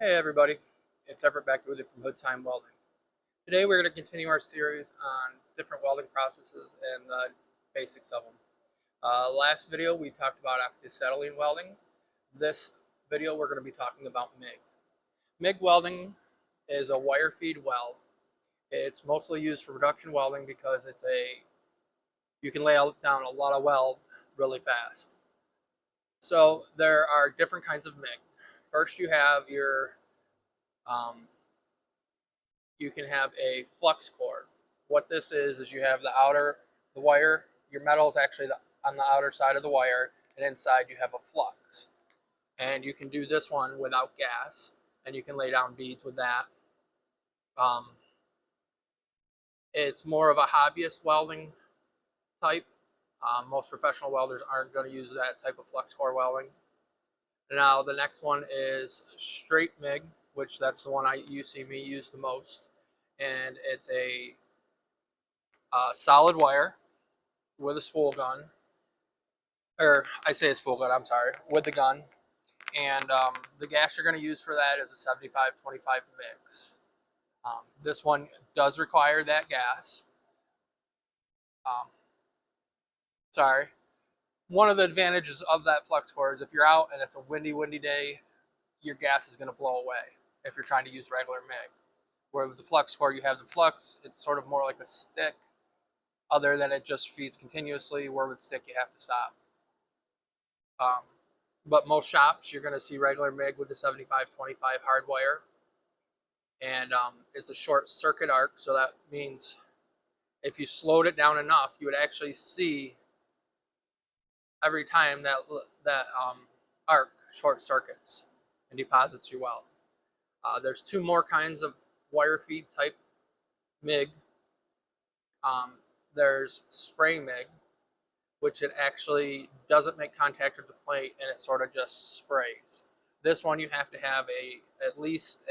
Hey everybody, it's Everett back with you from Hood Time Welding. Today we're going to continue our series on different welding processes and the basics of them. Last video we talked about acetylene welding. This video we're going to be talking about MIG. MIG welding is a wire feed weld. It's mostly used for production welding because you can lay down a lot of weld really fast. So there are different kinds of MIG. First you have you can have a flux core. What this is you have the wire, your metal is actually on the outer side of the wire, and inside you have a flux. And you can do this one without gas, and you can lay down beads with that. It's more of a hobbyist welding type. Most professional welders aren't going to use that type of flux core welding. Now the next one is straight MIG, which that's the one you see me use the most. And it's a solid wire with a spool gun, or I say a spool gun, I'm sorry, with the gun. And the gas you're going to use for that is a 75-25 mix. This one does require that gas. Sorry. One of the advantages of that flux core is if you're out and it's a windy day, your gas is going to blow away if you're trying to use regular MIG. Where with the flux core, you have the flux, it's sort of more like a stick, other than it just feeds continuously, where with stick you have to stop. But most shops, you're going to see regular MIG with the 75-25 hard wire. And it's a short circuit arc, so that means if you slowed it down enough, you would actually see every time that arc short circuits and deposits your weld. There's two more kinds of wire feed type MIG. There's spray MIG, which it actually doesn't make contact with the plate and it sort of just sprays. This one you have to have at least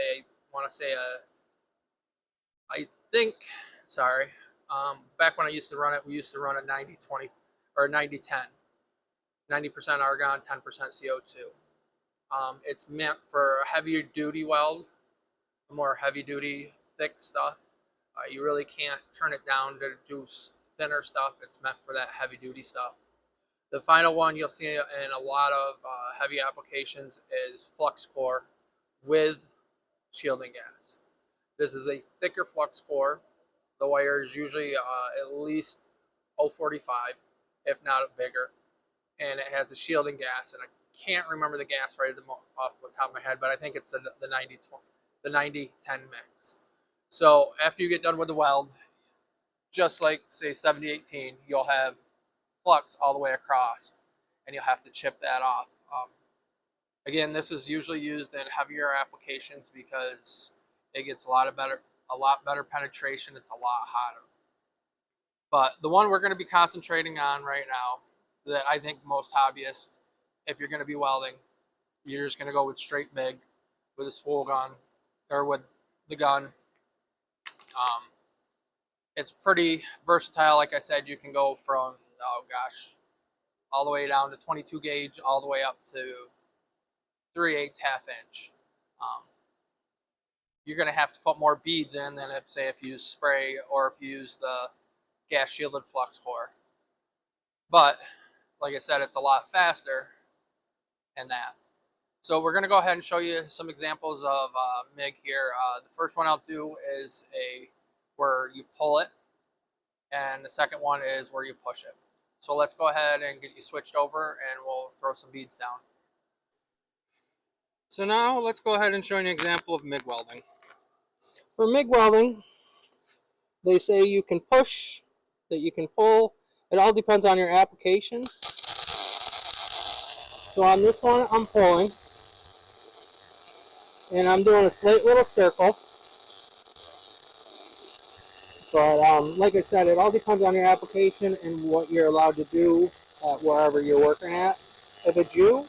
back when I used to run it, we used to run a 90-20 or 90-10. 90% argon, 10% CO2. It's meant for a heavier duty weld, a more heavy duty thick stuff. You really can't turn it down to do thinner stuff. It's meant for that heavy duty stuff. The final one you'll see in a lot of heavy applications is flux core with shielding gas. This is a thicker flux core. The wire is usually at least 0.45, if not bigger, and it has a shielding gas. And I can't remember the gas right off the top of my head, but I think it's the 90-10 mix. So after you get done with the weld, just like say 70-18, you'll have flux all the way across, and you'll have to chip that off. Again, this is usually used in heavier applications because it gets a lot better penetration. It's a lot hotter. But the one we're going to be concentrating on right now, that I think most hobbyists, if you're going to be welding, you're just going to go with straight MIG with a spool gun or with the gun. It's pretty versatile. Like I said, you can go from all the way down to 22 gauge, all the way up to 3/8 half inch. You're going to have to put more beads in than if you use spray or if you use the gas shielded flux core. But like I said, it's a lot faster than that. So we're going to go ahead and show you some examples of MIG here. The first one I'll do is where you pull it, and the second one is where you push it. So let's go ahead and get you switched over, and we'll throw some beads down. So now let's go ahead and show you an example of MIG welding. For MIG welding, they say you can push, that you can pull. It all depends on your application. So on this one, I'm pulling, and I'm doing a slight little circle. But like I said, it all depends on your application and what you're allowed to do at wherever you're working at. If it's you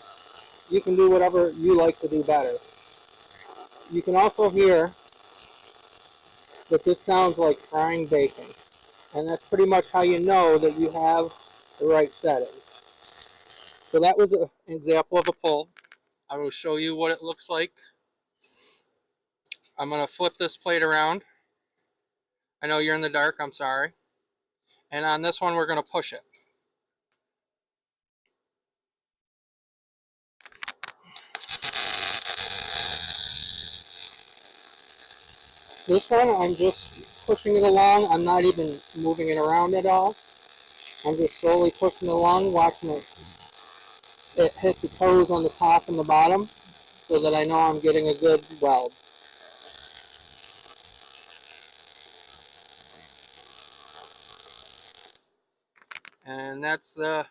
can do whatever you like to do better. You can also hear that this sounds like frying bacon. And that's pretty much how you know that you have the right settings. So that was an example of a pull. I will show you what it looks like I'm going to flip this plate around. I know you're in the dark, I'm sorry. And on this one, we're going to push it. This one, I'm just pushing it along. I'm not even moving it around at all. I'm just slowly pushing it along, watching it hit the toes on the top and the bottom so that I know I'm getting a good weld. And that's the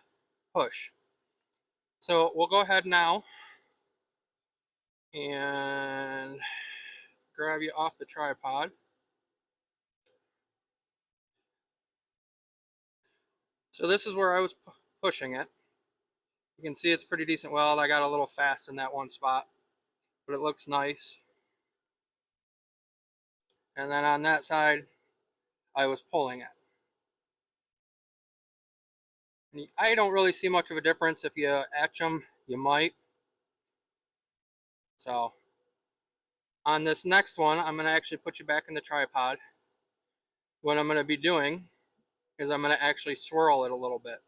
push. So we'll go ahead now and grab you off the tripod. So this is where I was pushing it. You can see it's pretty decent weld. I got a little fast in that one spot, but it looks nice. And then on that side, I was pulling it. And I don't really see much of a difference. If you etch them, you might. So on this next one, I'm going to actually put you back in the tripod. What I'm going to be doing is I'm going to actually swirl it a little bit.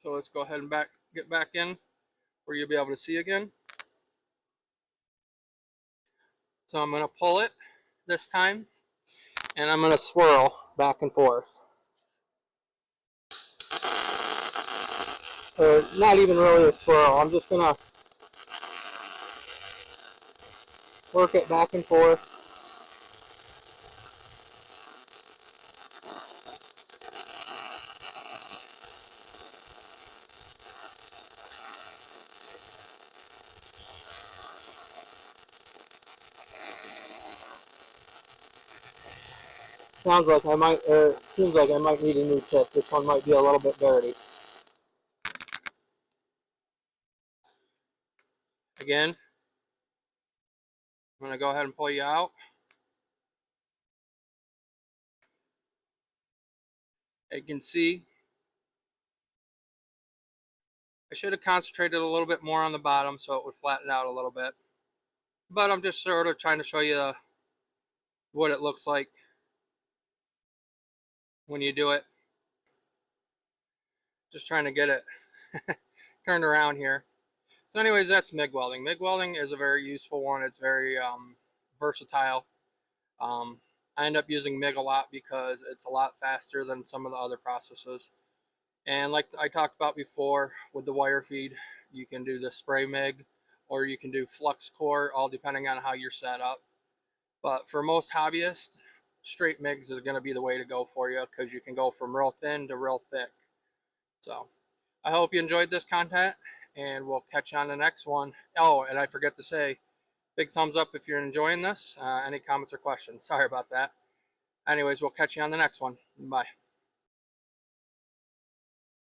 So let's go ahead and get back in where you'll be able to see again. So I'm going to pull it this time, and I'm going to swirl back and forth. Or not even really a swirl, I'm just going to work it back and forth. Sounds like I might, or seems like I might need a new tip. This one might be a little bit dirty. Again, I'm going to go ahead and pull you out. As you can see, I should have concentrated a little bit more on the bottom so it would flatten out a little bit. But I'm just sort of trying to show you what it looks like when you do it. Just trying to get it turned around here. So anyways, that's MIG welding. MIG welding is a very useful one. It's very versatile. I end up using MIG a lot because it's a lot faster than some of the other processes. And like I talked about before with the wire feed, you can do the spray MIG or you can do flux core, all depending on how you're set up. But for most hobbyists, straight MIGs is going to be the way to go for you because you can go from real thin to real thick. So I hope you enjoyed this content, and we'll catch you on the next one. Oh, and I forget to say, big thumbs up if you're enjoying this. Any comments or questions? Sorry about that. Anyways, we'll catch you on the next one. Bye.